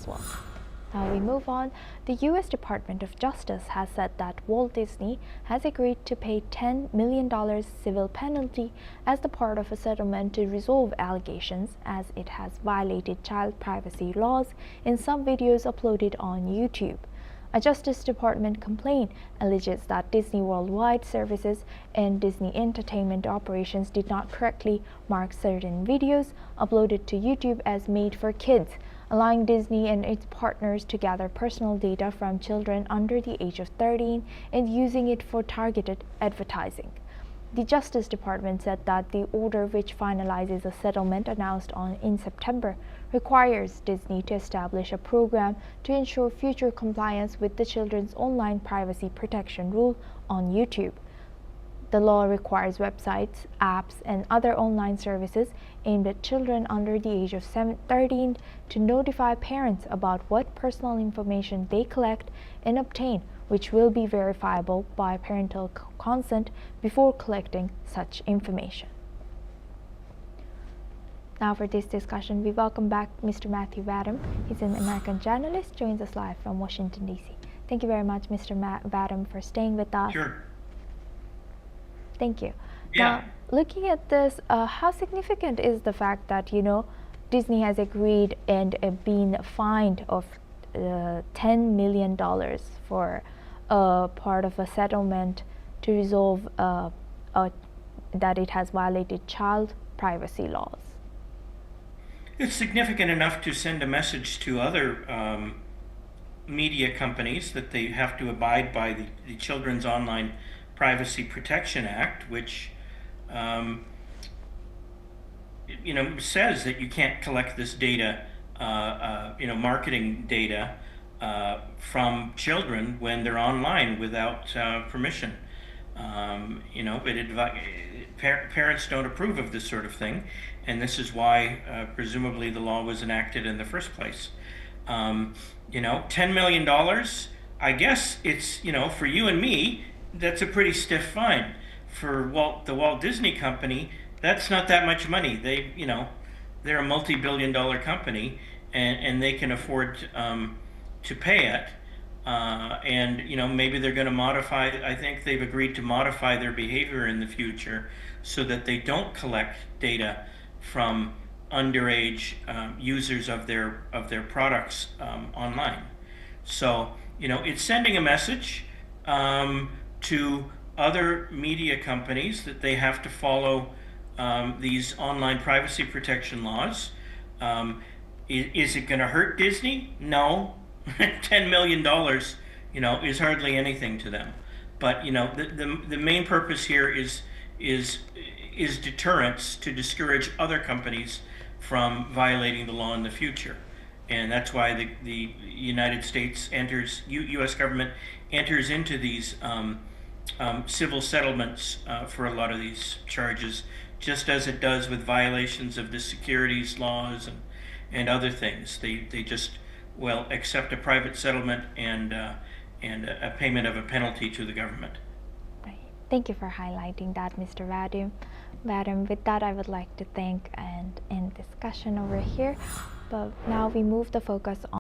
well. Now we move on. The U.S. Department of Justice has said that Walt Disney has agreed to pay $10 million civil penalty as the part of a settlement to resolve allegations, as it has violated child privacy laws in some videos uploaded on YouTube. A Justice Department complaint alleges that Disney Worldwide Services and Disney Entertainment Operations did not correctly mark certain videos uploaded to YouTube as made for kids, allowing Disney and its partners to gather personal data from children under the age of 13 and using it for targeted advertising. The Justice Department said that the order, which finalizes a settlement announced in September, requires Disney to establish a program to ensure future compliance with the children's online privacy protection rule on YouTube. The law requires websites, apps, and other online services aimed at children under the age of 13 to notify parents about what personal information they collect and obtain, which will be verifiable by parental consent before collecting such information. Now for this discussion, we welcome back Mr. Matthew Vadam. He's an American journalist, joins us live from Washington, D.C. Thank you very much, Mr. Vadam, for staying with us. Sure. Thank you. Yeah. Now, looking at this, how significant is the fact that, Disney has agreed and been fined of $10 million for part of a settlement to resolve that it has violated child privacy laws? It's significant enough to send a message to other media companies that they have to abide by the Children's Online Privacy Protection Act, which says that you can't collect this data, marketing data from children when they're online without permission. Parents don't approve of this sort of thing, and this is why presumably the law was enacted in the first place. $10 million, I guess it's, for you and me, that's a pretty stiff fine. For the Walt Disney Company, that's not that much money. They're a multi-billion-dollar company, and they can afford to pay it. Maybe they're going to modify. I think they've agreed to modify their behavior in the future so that they don't collect data from underage users of their products online. So it's sending a message to other media companies that they have to follow these online privacy protection laws. Is it going to hurt Disney? No. $10 million, is hardly anything to them. But the main purpose here is deterrence to discourage other companies from violating the law in the future. And that's why the United States U.S. government enters into these civil settlements for a lot of these charges, just as it does with violations of the securities laws and other things. They just accept a private settlement and a payment of a penalty to the government. Right. Thank you for highlighting that, Mr. Vadam. With that, I would like to thank and end discussion over here. But now we move the focus on